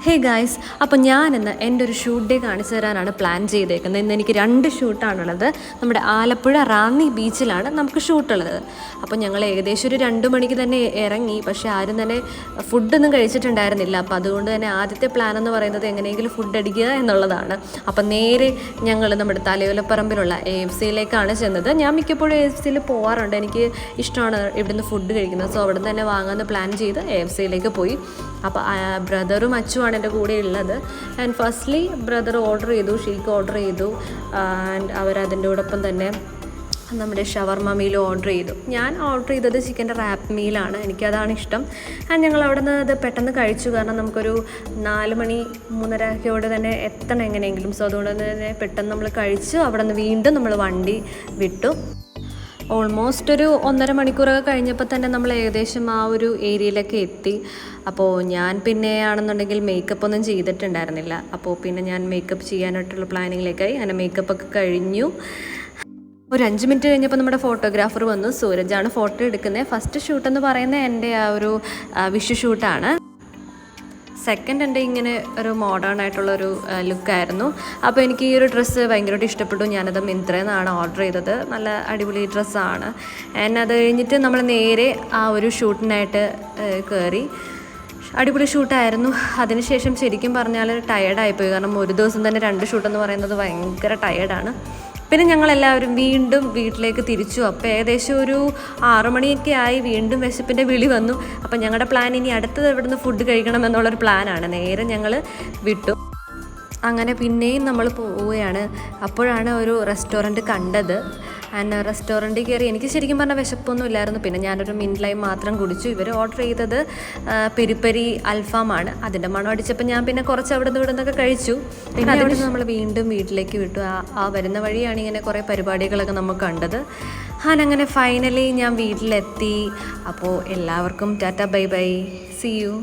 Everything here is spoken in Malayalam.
ഹേ ഗായ്സ്, അപ്പോൾ ഞാനിന്ന് എൻ്റെ ഒരു ഷൂട്ട് ഡേ കാണിച്ചു തരാനാണ് പ്ലാൻ ചെയ്തേക്കുന്നത്. ഇന്ന് എനിക്ക് 2 ഷൂട്ടാണുള്ളത്. നമ്മുടെ ആലപ്പുഴ റാന്നി ബീച്ചിലാണ് നമുക്ക് ഷൂട്ടുള്ളത്. അപ്പോൾ ഞങ്ങൾ ഏകദേശം ഒരു 2 മണിക്ക് തന്നെ ഇറങ്ങി. പക്ഷേ ആരും തന്നെ ഫുഡൊന്നും കഴിച്ചിട്ടുണ്ടായിരുന്നില്ല. അപ്പോൾ അതുകൊണ്ട് തന്നെ ആദ്യത്തെ പ്ലാൻ എന്ന് പറയുന്നത് എങ്ങനെയെങ്കിലും ഫുഡ് അടിക്കുക എന്നുള്ളതാണ്. അപ്പം നേരെ ഞങ്ങൾ നമ്മുടെ തലയോലപ്പറമ്പിലുള്ള AFCയിലേക്കാണ് ചെന്നത്. ഞാൻ മിക്കപ്പോഴും AFCയിൽ പോകാറുണ്ട്. എനിക്ക് ഇഷ്ടമാണ് ഇവിടുന്ന് ഫുഡ് കഴിക്കുന്നത്. സോ അവിടെ തന്നെ വാങ്ങാമെന്ന് പ്ലാൻ ചെയ്ത് AFCയിലേക്ക് പോയി. അപ്പോൾ ബ്രദറും അച്ചുമാണ് എൻ്റെ കൂടെ ഉള്ളത്. ആൻഡ് ഫസ്റ്റ്ലി ബ്രദർ ഓർഡർ ചെയ്തു, ഷീക്ക് ഓർഡർ ചെയ്തു. ആൻഡ് അവരതിൻ്റെ കൂടൊപ്പം തന്നെ നമ്മുടെ ഷവർമ മീൽ ഓർഡർ ചെയ്തു. ഞാൻ ഓർഡർ ചെയ്തത് ചിക്കൻ്റെ റാപ്പ് മീലാണ്. എനിക്കതാണ് ഇഷ്ടം. ആൻഡ് ഞങ്ങൾ അവിടെ നിന്ന് അത് പെട്ടെന്ന് കഴിച്ചു. കാരണം നമുക്കൊരു 4 മണി 3:30 തന്നെ എത്തണം എങ്ങനെയെങ്കിലും. സോ അതുകൊണ്ട് തന്നെ പെട്ടെന്ന് നമ്മൾ കഴിച്ചു. അവിടെ നിന്ന് വീണ്ടും നമ്മൾ വണ്ടി വിട്ടു. ഓൾമോസ്റ്റ് ഒരു 1.5 മണിക്കൂറൊക്കെ കഴിഞ്ഞപ്പോൾ തന്നെ നമ്മൾ ഏകദേശം ആ ഒരു ഏരിയയിലൊക്കെ എത്തി. അപ്പോൾ ഞാൻ പിന്നെ ആണെന്നുണ്ടെങ്കിൽ മേക്കപ്പ് ഒന്നും ചെയ്തിട്ടുണ്ടായിരുന്നില്ല. അപ്പോൾ പിന്നെ ഞാൻ മേക്കപ്പ് ചെയ്യാനായിട്ടുള്ള പ്ലാനിങ്ങിലേക്കായി. അങ്ങനെ മേക്കപ്പൊക്കെ കഴിഞ്ഞു. ഒരു 5 മിനിറ്റ് കഴിഞ്ഞപ്പോൾ നമ്മുടെ ഫോട്ടോഗ്രാഫർ വന്നു. സൂരജാണ് ഫോട്ടോ എടുക്കുന്നത്. ഫസ്റ്റ് ഷൂട്ടെന്ന് പറയുന്നത് എൻ്റെ ആ ഒരു വിഷു ഷൂട്ടാണ്. സെക്കൻഡ് എൻ്റെ ഇങ്ങനെ ഒരു മോഡേൺ ആയിട്ടുള്ളൊരു ലുക്കായിരുന്നു. അപ്പോൾ എനിക്ക് ഈ ഒരു ഡ്രസ്സ് ഭയങ്കരമായിട്ട് ഇഷ്ടപ്പെട്ടു. ഞാനത് മിന്ത്രയിൽ നിന്നാണ് ഓർഡർ ചെയ്തത്. നല്ല അടിപൊളി ഡ്രസ്സാണ്. ആൻഡ് അത് കഴിഞ്ഞിട്ട് നമ്മൾ നേരെ ആ ഒരു ഷൂട്ടിനായിട്ട് കയറി. അടിപൊളി ഷൂട്ടായിരുന്നു. അതിനുശേഷം ശരിക്കും പറഞ്ഞാൽ ടയേർഡായിപ്പോയി. കാരണം ഒരു ദിവസം തന്നെ 2 ഷൂട്ടെന്ന് പറയുന്നത് ഭയങ്കര ടയേർഡാണ്. പിന്നെ ഞങ്ങളെല്ലാവരും വീണ്ടും വീട്ടിലേക്ക് തിരിച്ചു. അപ്പോൾ ഏകദേശം ഒരു 6 മണിയൊക്കെ ആയി. വീണ്ടും വിശപ്പിൻ്റെ വിളി വന്നു. അപ്പം ഞങ്ങളുടെ പ്ലാൻ ഇനി അടുത്തത് ഇവിടുന്ന് ഫുഡ് കഴിക്കണം എന്നുള്ളൊരു പ്ലാനാണ്. നേരെ ഞങ്ങൾ വിട്ടു. അങ്ങനെ പിന്നെയും നമ്മൾ പോവുകയാണ്. അപ്പോഴാണ് ഒരു റെസ്റ്റോറൻറ്റ് കണ്ടത്. ആൻഡ് റെസ്റ്റോറൻറ്റിൽ കയറി എനിക്ക് ശരിക്കും പറഞ്ഞാൽ വിശപ്പൊന്നും ഇല്ലായിരുന്നു. പിന്നെ ഞാനൊരു മിൻറ്റ് ലൈം മാത്രം കുടിച്ചു. ഇവർ ഓർഡർ ചെയ്തത് പെരിപ്പരി അൽഫാമാണ്. അതിൻ്റെ മണം അടിച്ചപ്പോൾ ഞാൻ പിന്നെ കുറച്ച് അവിടെ നിന്ന് ഇവിടെ നിന്നൊക്കെ കഴിച്ചു. പിന്നെ അവിടെ നിന്ന് നമ്മൾ വീണ്ടും വീട്ടിലേക്ക് വിട്ടു. ആ വരുന്ന വഴിയാണ് ഇങ്ങനെ കുറേ പരിപാടികളൊക്കെ നമ്മൾ കണ്ടത്. അങ്ങനെ ഫൈനലി ഞാൻ വീട്ടിലെത്തി. അപ്പോൾ എല്ലാവർക്കും tata bye bye, see U.